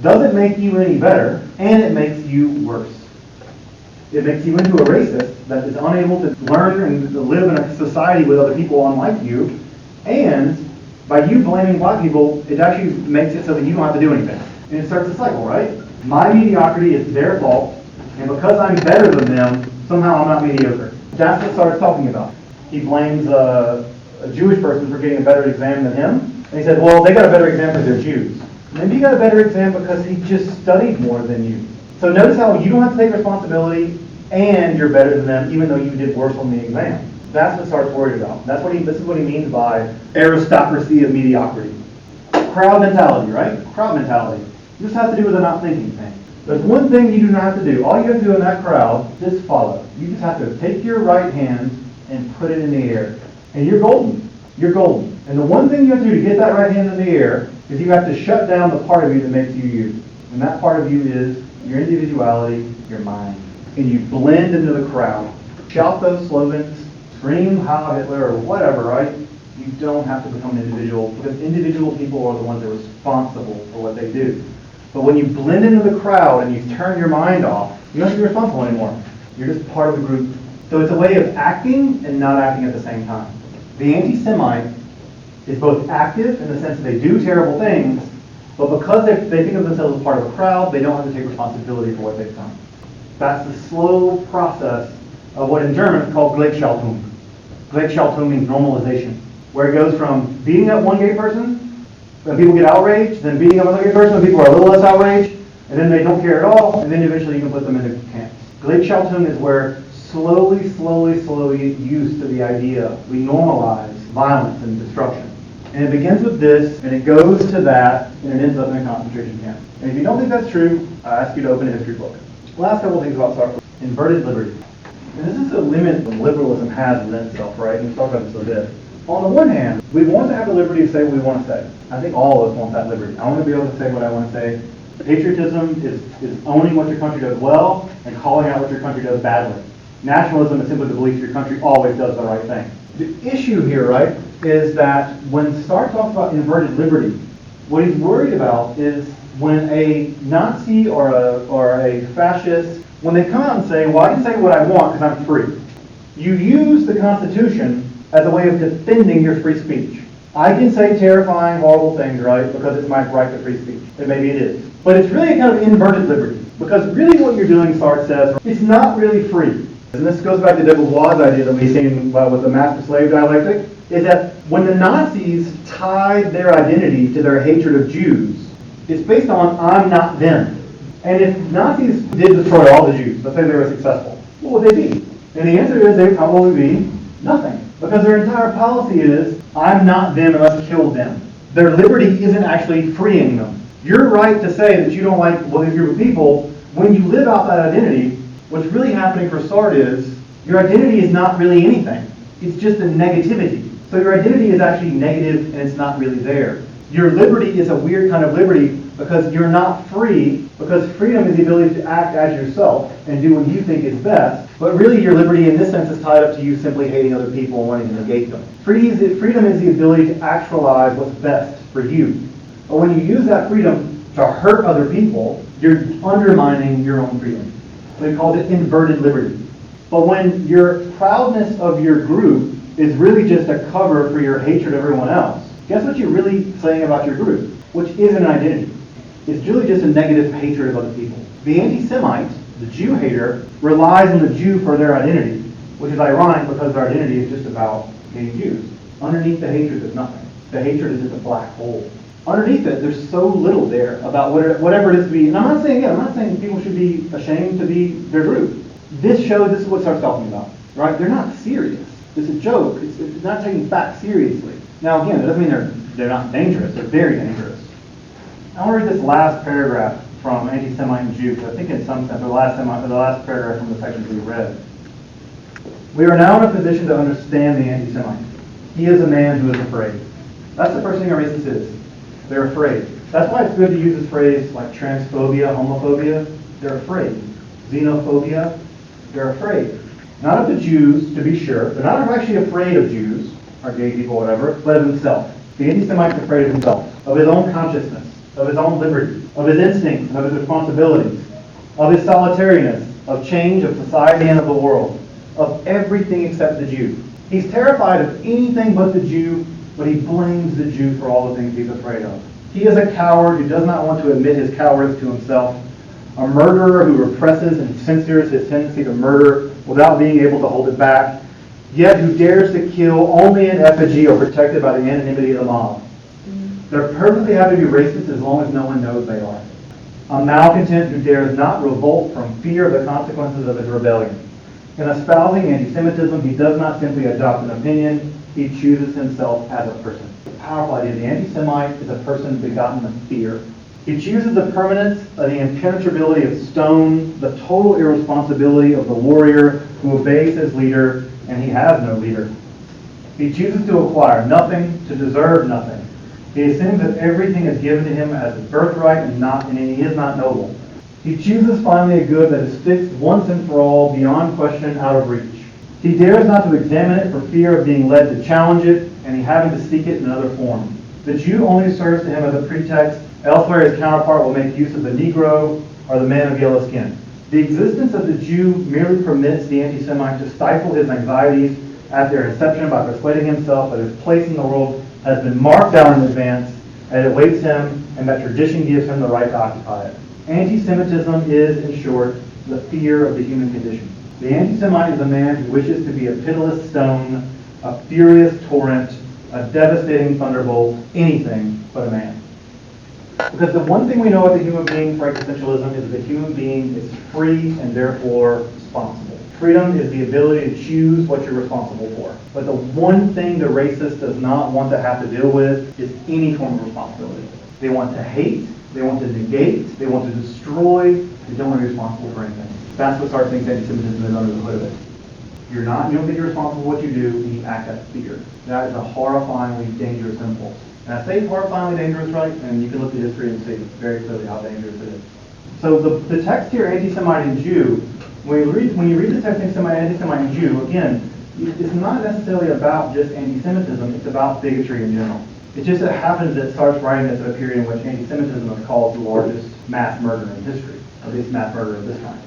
doesn't make you any better, and it makes you worse. It makes you into a racist that is unable to learn and to live in a society with other people unlike you, and by you blaming black people, it actually makes it so that you don't have to do anything. And it starts a cycle, right? My mediocrity is their fault, and because I'm better than them, somehow I'm not mediocre. That's what Sartre's talking about. He blames a Jewish person for getting a better exam than him, and he said, well, they got a better exam because they're Jews. Maybe you got a better exam because he just studied more than you. So notice how you don't have to take responsibility, and you're better than them, even though you did worse on the exam. That's what Sartre's worried about. This is what he means by aristocracy of mediocrity. Crowd mentality, right? Crowd mentality. This has to do with a not thinking thing. There's one thing you do not have to do. All you have to do in that crowd, just follow. You just have to take your right hand and put it in the air. And you're golden. You're golden. And the one thing you have to do to get that right hand in the air is you have to shut down the part of you that makes you you. And that part of you is your individuality, your mind. And you blend into the crowd. Shout those slogans, scream Heil Hitler or whatever, right? You don't have to become an individual, because individual people are the ones that are responsible for what they do. But when you blend into the crowd and you turn your mind off, you don't have to be responsible anymore. You're just part of the group. So it's a way of acting and not acting at the same time. The anti-Semite is both active in the sense that they do terrible things, but because they think of themselves as part of a crowd, they don't have to take responsibility for what they've done. That's the slow process of what in German is called Gleichschaltung. Gleichschaltung means normalization, where it goes from beating up one gay person, when people get outraged, then beating up another gay person when people are a little less outraged, and then they don't care at all, and then eventually you can put them into camps. Gleichschaltung is where slowly, used to the idea, we normalize violence and destruction. And it begins with this, and it goes to that, and it ends up in a concentration camp. And if you don't think that's true, I ask you to open a history book. Last couple of things about Sartre. Inverted liberty. And this is a limit that liberalism has within itself, right? And we've talked about this a bit. On the one hand, we want to have the liberty to say what we want to say. I think all of us want that liberty. I want to be able to say what I want to say. Patriotism is owning what your country does well and calling out what your country does badly. Nationalism is simply the belief your country always does the right thing. The issue here, right, is that when Sartre talks about inverted liberty, what he's worried about is when a Nazi or a fascist, when they come out and say, well, I can say what I want because I'm free. You use the Constitution as a way of defending your free speech. I can say terrifying, horrible things, right, because it's my right to free speech. And maybe it is. But it's really a kind of inverted liberty. Because really what you're doing, Sartre says, it's not really free. And this goes back to de Beauvoir's idea that we've seen with the master-slave dialectic, is that when the Nazis tied their identity to their hatred of Jews, it's based on, I'm not them. And if Nazis did destroy all the Jews, let's say they were successful, what would they be? And the answer is they would probably be nothing. Because their entire policy is, I'm not them and let's kill them. Their liberty isn't actually freeing them. Your right to say that you don't like one group of people, when you live out that identity, what's really happening for Sartre is, your identity is not really anything. It's just a negativity. So your identity is actually negative and it's not really there. Your liberty is a weird kind of liberty because you're not free, because freedom is the ability to act as yourself and do what you think is best. But really your liberty in this sense is tied up to you simply hating other people and wanting to negate them. Freedom is the ability to actualize what's best for you. But when you use that freedom to hurt other people, you're undermining your own freedom. So he calls it inverted liberty. But when your proudness of your group is really just a cover for your hatred of everyone else, guess what you're really saying about your group? Which isn't an identity. It's really just a negative hatred of other people. The anti-Semite, the Jew hater, relies on the Jew for their identity, which is ironic because their identity is just about hating Jews. Underneath the hatred, there's nothing. The hatred is just a black hole. Underneath it, there's so little there about whatever it is to be. And I'm not saying people should be ashamed to be their group. This is what Sartre's talking about, right? They're not serious. It's a joke. It's not taken back seriously. Now, again, that doesn't mean they're not dangerous. They're very dangerous. I want to read this last paragraph from Anti-Semite and Jew, because I think in some sense, the last paragraph from the section we read. We are now in a position to understand the Anti-Semite. He is a man who is afraid. That's the first thing a racist is. They're afraid. That's why it's good to use this phrase like transphobia, homophobia. They're afraid. Xenophobia. They're afraid. Not of the Jews, to be sure. They're not actually afraid of Jews, or gay people, whatever, but of himself. The anti-Semite is afraid of himself, of his own consciousness. of his own liberty, of his instincts and of his responsibilities, of his solitariness, of change of society and of the world, of everything except the Jew. He's terrified of anything but the Jew, but he blames the Jew for all the things he's afraid of. He is a coward who does not want to admit his cowardice to himself, a murderer who represses and censors his tendency to murder without being able to hold it back, yet who dares to kill only in effigy or protected by the anonymity of the mob. They're perfectly happy to be racist as long as no one knows they are. A malcontent who dares not revolt from fear of the consequences of his rebellion. In espousing anti-Semitism, he does not simply adopt an opinion, he chooses himself as a person. The powerful idea, the anti-Semite is a person begotten of fear. He chooses the permanence of the impenetrability of stone, the total irresponsibility of the warrior who obeys his leader, and he has no leader. He chooses to acquire nothing, to deserve nothing. He assumes that everything is given to him as his birthright and he is not noble. He chooses finally a good that is fixed once and for all, beyond question, out of reach. He dares not to examine it for fear of being led to challenge it, and he having to seek it in another form. The Jew only serves to him as a pretext. Elsewhere, his counterpart will make use of the Negro or the man of yellow skin. The existence of the Jew merely permits the anti-Semite to stifle his anxieties at their inception by persuading himself that his place in the world has been marked out in advance, and it awaits him, and that tradition gives him the right to occupy it. Anti-Semitism is, in short, the fear of the human condition. The anti-Semite is a man who wishes to be a pitiless stone, a furious torrent, a devastating thunderbolt, anything but a man. Because the one thing we know about the human being for existentialism is that the human being is free and therefore responsible. Freedom is the ability to choose what you're responsible for. But the one thing the racist does not want to have to deal with is any form of responsibility. They want to hate, they want to negate, they want to destroy, they don't want to be responsible for anything. That's what starts thinking anti-Semitism is under the hood of it. You don't think you're responsible for what you do, and you act out of fear. That is a horrifyingly dangerous impulse. And I say horrifyingly dangerous, right? And you can look at history and see very clearly how dangerous it is. So the text here, anti-Semite and Jew, when you read the text anti-Semite and Jew, again, it's not necessarily about just anti-Semitism, it's about bigotry in general. It just happens that it starts writing this at a period in which anti-Semitism is called the largest mass murder in history, at least mass murder of this kind.